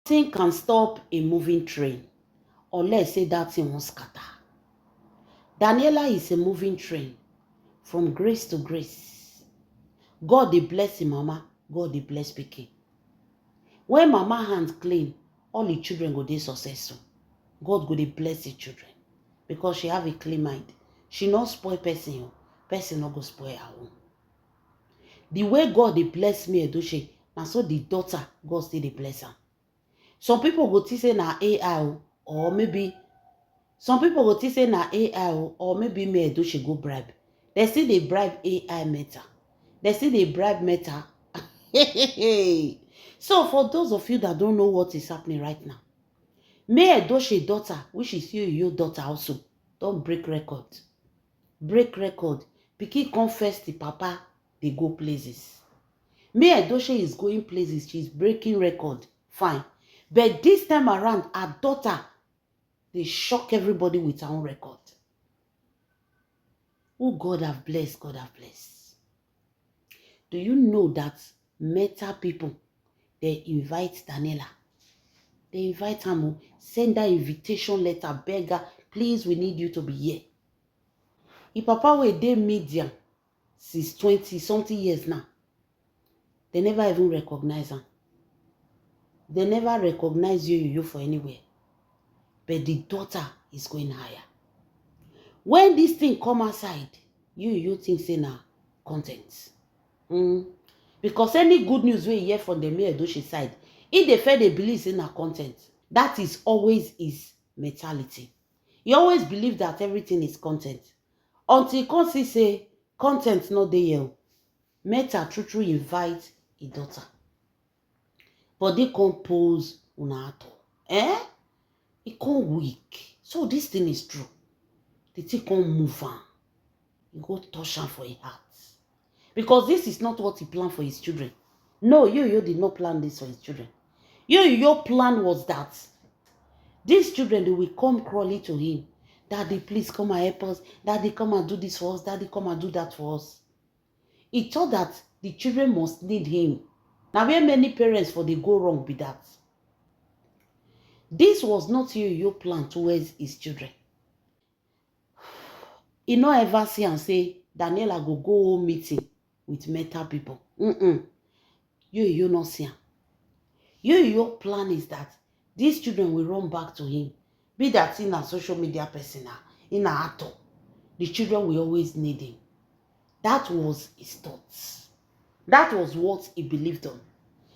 Nothing can stop a moving train unless say that thing won't scatter. Daniela is a moving train from grace to grace. God dey bless him mama, God dey bless pikin. When mama hands clean, all the children go dey successful. God go dey bless the children because she have a clean mind. She not spoil person, person not go spoil her own. The way God dey bless me Edochie, na so the daughter God still dey bless her. Some people go think say na AI or maybe some people go think say na AI or maybe me Edochie go bribe. They still dey bribe AI Meta. They still dey bribe Meta. So for those of you that don't know what is happening right now, May Edochie daughter, which is your daughter also, don't break record. Break record. Pikin confess the papa, they go places. May Edochie is going places, she's breaking record. Fine. But this time around, her daughter, they shock everybody with her own record. Who God have blessed, God have blessed. Do you know that Meta people, they invite Daniela? They invite her, send her invitation letter, beg her, please, we need you to be here. If papa were dey media since 20-something years now, they never even recognize her. They never recognize you for anywhere. But the daughter is going higher. When this thing come outside, you think say na content. Because any good news we hear from the May Edochie side, if they fail, they believe in a content. That is always his mentality. He always believe that everything is content. Until he can see say content not there. Meta true invite a daughter. But they can't pose una ato. It can't weak. So this thing is true. The thing can't move on. You go touch him for his heart. Because this is not what he planned for his children. No, you did not plan this for his children. Your plan was that these children, they will come crawling to him. Daddy, please come and help us. Daddy, come and do this for us. Daddy, come and do that for us. He thought that the children must need him. Now, where many parents for they go wrong with that? This was not your plan towards his children. He no ever see and say, Daniela go home meeting with Meta people. You not see him. Your plan is that these children will run back to him. Be that in a social media person, in a actor, the children will always need him. That was his thoughts. That was what he believed on.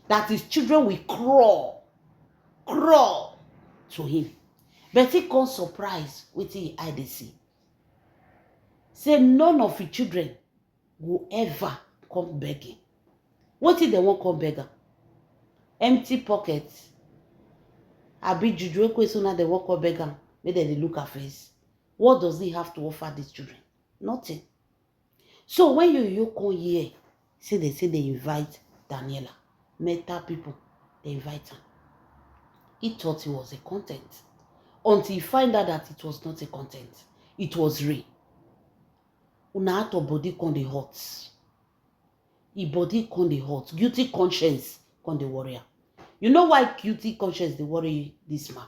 That his children will crawl to him. But he can't surprise with the IDC. Say none of his children will ever come begging. What if they won't come begging? Empty pockets. Abi juju ekwesuna they won't come begging. Make they look at face. What does he have to offer these children? Nothing. So when you come here, they say they invite Daniela. Meta people, they invite her. He thought it was a content. Until he find out that it was not a content. It was real. Una out of body con the hot. He body con the hot. Guilty conscience con the warrior. You know why guilty conscience they worry this man?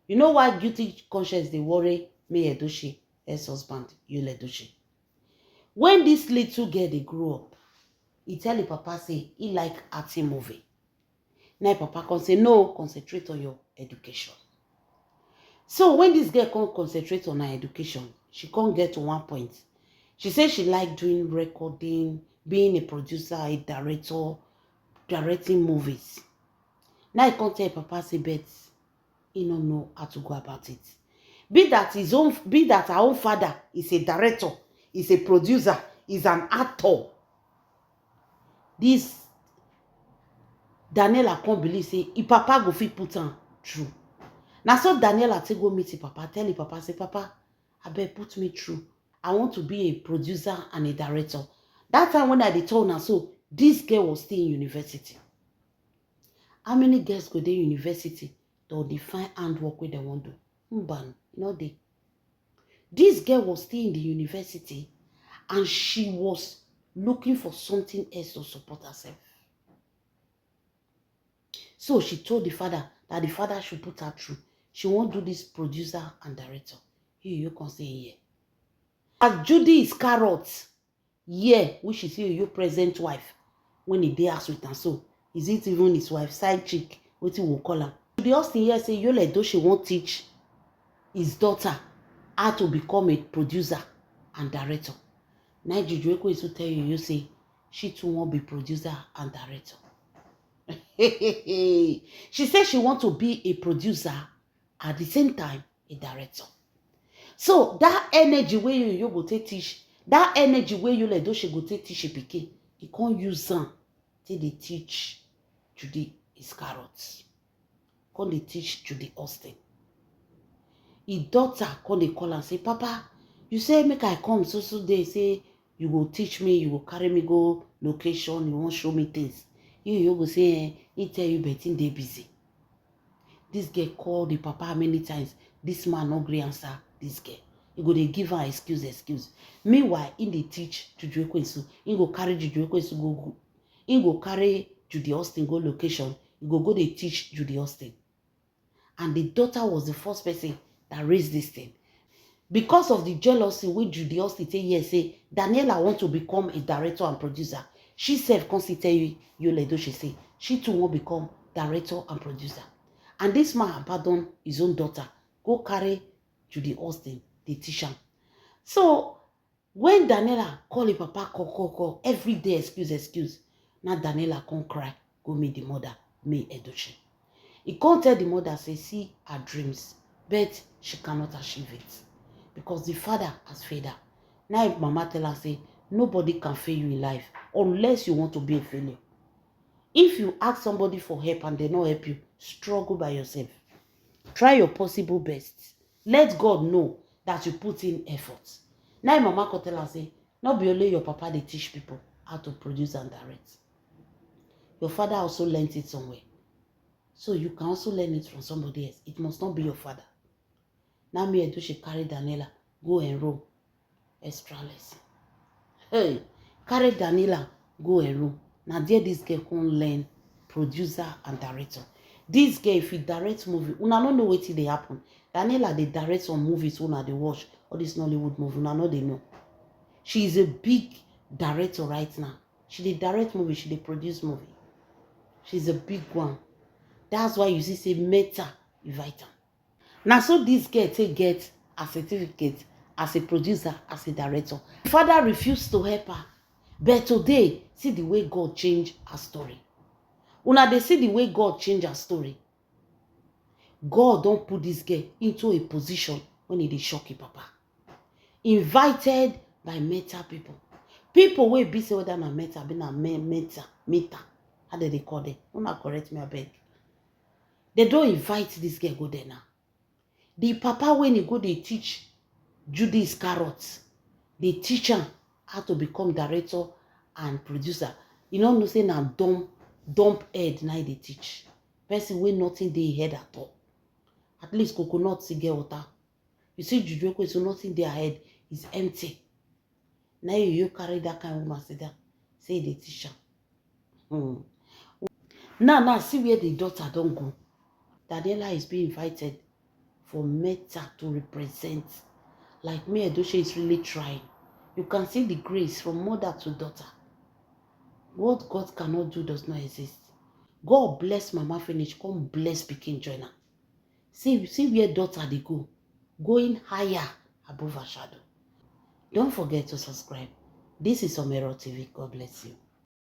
You know why guilty conscience they worry me Edochie, ex-husband, Yul Edochie? When this little girl they grew up, he tell the papa say he like acting movie. Now papa can say no, concentrate on your education. So when this girl can't concentrate on her education, she can't get to one point. She says she like doing recording, being a producer, a director, directing movies. Now he can't tell papa say bet he don't know how to go about it. Be that her own father is a director, is a producer, is an actor. This Daniela can't believe say if papa go fit put on through. Now so Daniela take go meet his papa, tell his papa, say, Papa, I beg put me through. I want to be a producer and a director. That time when I told her, so this girl was still in university. How many girls go to university to define handwork where they want to do? Mban, no they. This girl was still in the university and she was looking for something else to support herself. So she told the father that the father should put her through. She won't do this producer and director. You can say yeah. As Judy is carrot, yeah, which is your present wife, when he dey house with her, so is it even his wife, side chick, wetin we call am? The Austin here say Yul Edochie won't teach his daughter how to become a producer and director. Now Juju Ekwesu tell you say she too won't be producer and director. She said she want to be a producer at the same time a director. So that energy where you go take teach, that energy where you let Edochie go take teach a pikin, you can't use them till they teach Judy Iscariot. Can't they teach Judy Austin? His daughter come dey call and say, Papa, you say make I come so day, say you go teach me, you go carry me go location, you won't show me things. You go say, he tell you Betty they busy. This girl call the papa many times. This man no gree answer this girl. He go dey give her excuse. Meanwhile, in dey teach Juju Ekwesu, he go carry Juju Ekwesu go. He go carry Judy Austin go location. He go dey teach Judy Austin. And the daughter was the first person that raised this thing. Because of the jealousy with Judy Austin say yes, say Daniela want to become a director and producer. She self constantly tell you Yul Edochie say she too want become director and producer. And this man abandon his own daughter, go carry Judy Austin, the teacher. So when Daniela call her papa, call, every day excuse. Now Daniela can't cry, go meet the mother, meet Edochie. He can't tell the mother, say, see her dreams, but she cannot achieve it. Because the father has failed her. Now if mama tell her, say, nobody can fail you in life unless you want to be a failure. If you ask somebody for help and they don't help you, struggle by yourself. Try your possible best. Let God know that you put in effort. Now mama can tell her, say, not be only your papa they teach people how to produce and direct. Your father also learned it somewhere. So you can also learn it from somebody else. It must not be your father. Now me Edochie carry Daniela, go enroll extra lesson. Hey, carry Daniela, go enroll. Now there this girl can learn producer and director. This girl, if you direct movie, una no know wetin dey happen. Daniela dey direct some movies una dey watch. All this Nollywood movie, una no dey know. She is a big director right now. She dey direct movie, she dey produce movie. She's a big one. That's why you see say Meta invite her. Now so this girl take get a certificate as a producer, as a director. Father refused to help her. But today, see the way God changed her story. Una dey see the way God changed her story. God don't put this girl into a position when he dey shock your papa. Invited by Meta people. People wey be say whether na Meta, be na Meta. How do they call them? Una correct me, I beg. They don't invite this girl go there now. The papa when he go, they teach Judy Iscariot. They teach him how to become director and producer. You know say na dump head now they teach. Person wey nothing they head at all. At least coconut see get water. You see Juju Ekwesu, nothing their head is empty. Now you carry that kind of woman say that. Say the teacher. Now see where the daughter don't go. Daniela is being invited for Meta to represent. Like me, Edochie is really trying. You can see the grace from mother to daughter. What God cannot do does not exist. God bless mama finish, come bless pikin joiner. See where daughter they go. Going higher above her shadow. Don't forget to subscribe. This is Omero TV. God bless you.